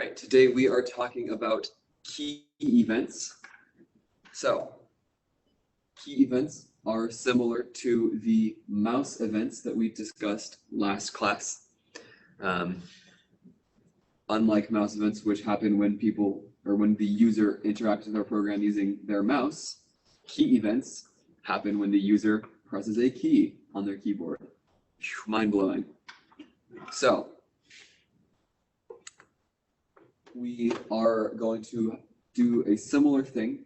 right, today we are talking about key events. So, key events are similar to the mouse events that we discussed last class. Unlike mouse events, which happen when people or when the user interacts with our program using their mouse, key events happen when the user presses a key on their keyboard. Mind-blowing. So, we are going to do a similar thing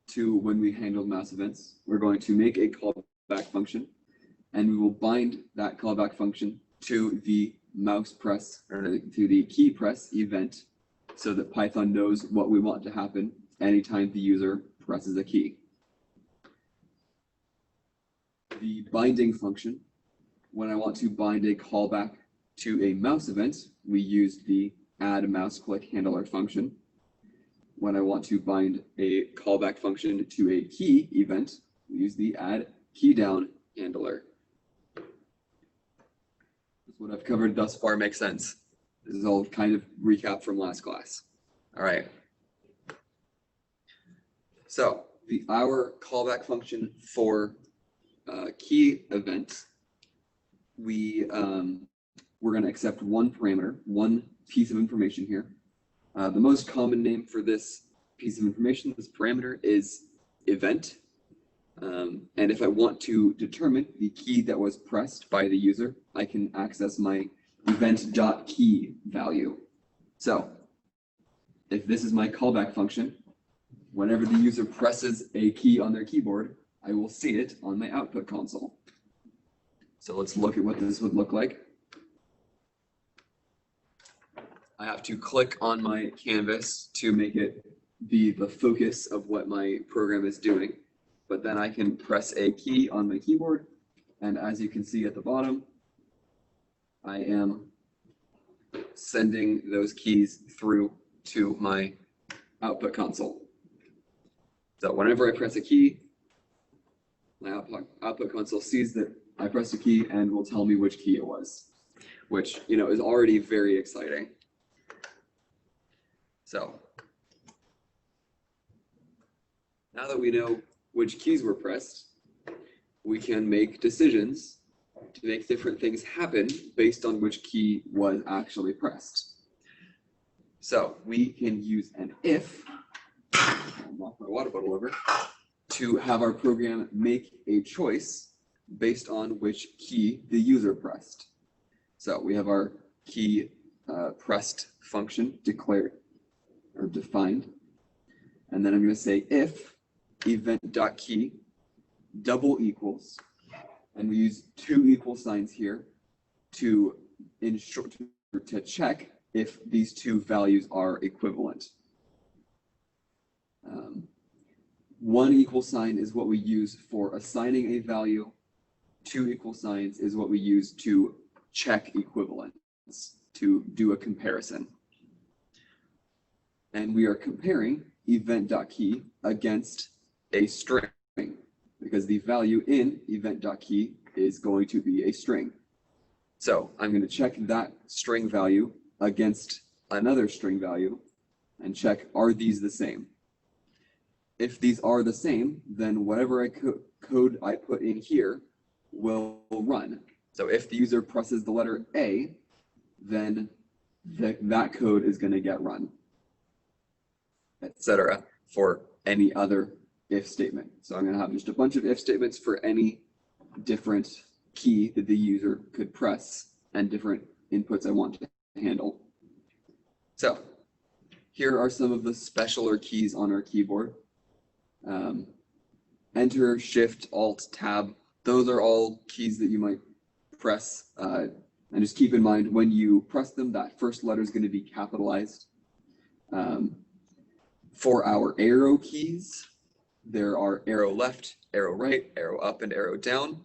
to when we handled mouse events. We're going to make a callback function, and we will bind that callback function to the mouse press or to the key press event so that Python knows what we want to happen anytime the user presses a key. The binding function, when I want to bind a callback to a mouse event, we use the add mouse click handler function. When I want to bind a callback function to a key event, we use the add key down handler. What I've covered thus far makes sense. This is all kind of recap from last class. All right. So our callback function for key event, we're going to accept one parameter, one piece of information here. The most common name for this piece of information, this parameter, is event. And if I want to determine the key that was pressed by the user, I can access my event.key value. So if this is my callback function, whenever the user presses a key on their keyboard, I will see it on my output console. So let's look at what this would look like. I have to click on my canvas to make it be the focus of what my program is doing. But then I can press a key on my keyboard, and as you can see at the bottom, I am sending those keys through to my output console. So whenever I press a key, my output console sees that I pressed a key and will tell me which key it was, which, you know, is already very exciting. So now that we know which keys were pressed, we can make decisions to make different things happen based on which key was actually pressed. So we can use an if, I'll knock my water bottle over, to have our program make a choice based on which key the user pressed. So we have our key pressed function declared or defined, and then I'm going to say if event.key double equals, and we use two equal signs here to ensure to check if these two values are equivalent. One equal sign is what we use for assigning a value. Two equal signs is what we use to check equivalence, to do a comparison. And we are comparing event.key against a string, because the value in event.key is going to be a string. So I'm going to check that string value against another string value and check, are these the same? If these are the same, then whatever code I put in here will run. So if the user presses the letter A, then that code is going to get run, etc. for any other if statement. So I'm going to have just a bunch of if statements for any different key that the user could press and different inputs I want to handle. So here are some of the specialer keys on our keyboard. Enter, Shift, Alt, Tab. Those are all keys that you might press. And just keep in mind, when you press them, that first letter is going to be capitalized. For our arrow keys, there are arrow left, arrow right, arrow up, and arrow down.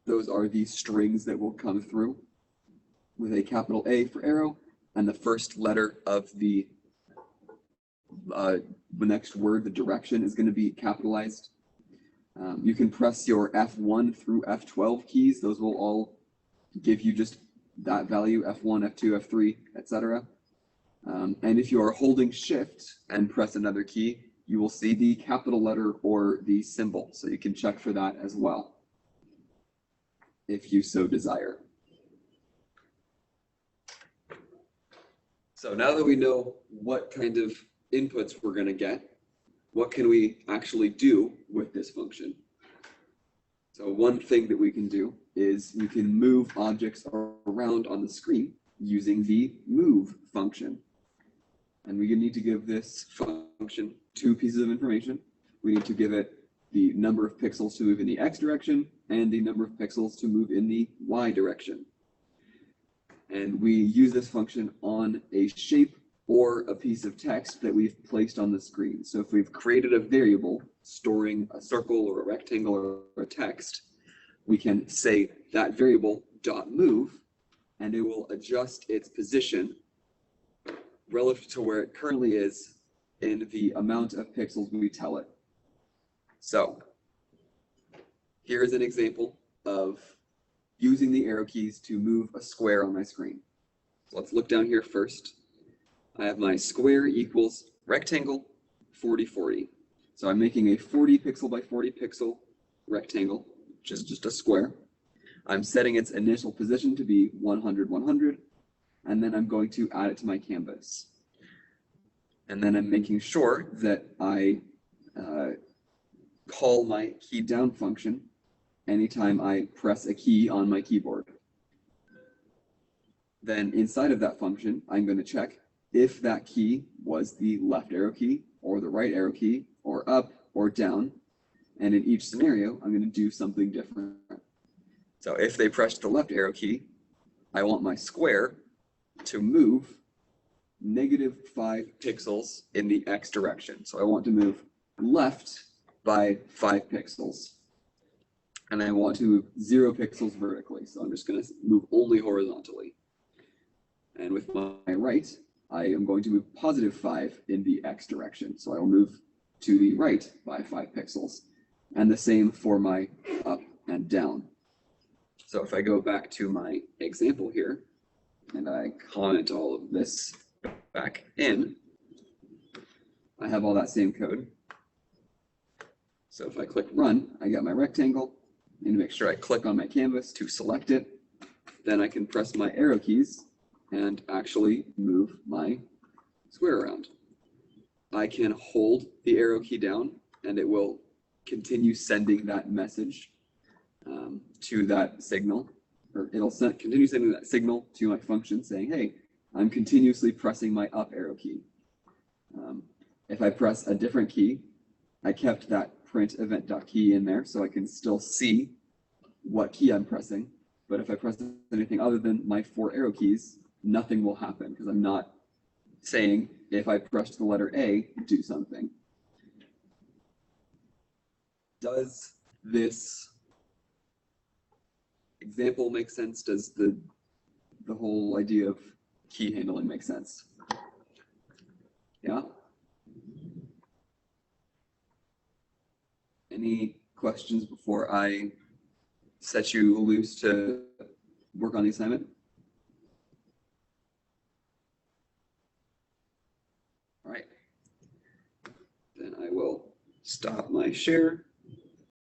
Those are the strings that will come through with a capital A for arrow, and the first letter of the next word, the direction, is going to be capitalized. You can press your F1 through F12 keys. Those will all give you just that value, F1, F2, F3, etc. And if you are holding Shift and press another key, you will see the capital letter or the symbol. So you can check for that as well, if you so desire. So now that we know what kind of inputs we're going to get, what can we actually do with this function? So one thing that we can do is we can move objects around on the screen using the move function. And we need to give this function two pieces of information. We need to give it the number of pixels to move in the X direction and the number of pixels to move in the Y direction. And we use this function on a shape or a piece of text that we've placed on the screen. So if we've created a variable storing a circle or a rectangle or a text, we can say that variable dot move, and it will adjust its position relative to where it currently is in the amount of pixels we tell it. So here is an example of using the arrow keys to move a square on my screen. So let's look down here first. I have my square equals rectangle 40, 40. So I'm making a 40 pixel by 40 pixel rectangle, which is just a square. I'm setting its initial position to be 100, 100, and then I'm going to add it to my canvas. And then I'm making sure that I call my key down function anytime I press a key on my keyboard. Then inside of that function, I'm going to check if that key was the left arrow key or the right arrow key or up or down. And in each scenario, I'm going to do something different. So if they pressed the left arrow key, I want my square to move -5 pixels in the X direction. So I want to move left by 5 pixels. And I want to move 0 pixels vertically. So I'm just going to move only horizontally. And with my right, I am going to move +5 in the X direction. So I will move to the right by 5 pixels. And the same for my up and down. So if I go back to my example here, and I comment all of this back in, I have all that same code. So if I click run, I get my rectangle. I need to make sure I click on my canvas to select it. Then I can press my arrow keys and actually move my square around. I can hold the arrow key down and it will continue sending that message to that signal, or it'll continue sending that signal to my function saying, hey, I'm continuously pressing my up arrow key. If I press a different key, I kept that print event.key in there so I can still see what key I'm pressing. But if I press anything other than my 4 arrow keys, nothing will happen because I'm not saying if I press the letter A, do something. Does this example make sense? Does the whole idea of key handling make sense? Yeah? Any questions before I set you loose to work on the assignment? All right. Then I will stop my share.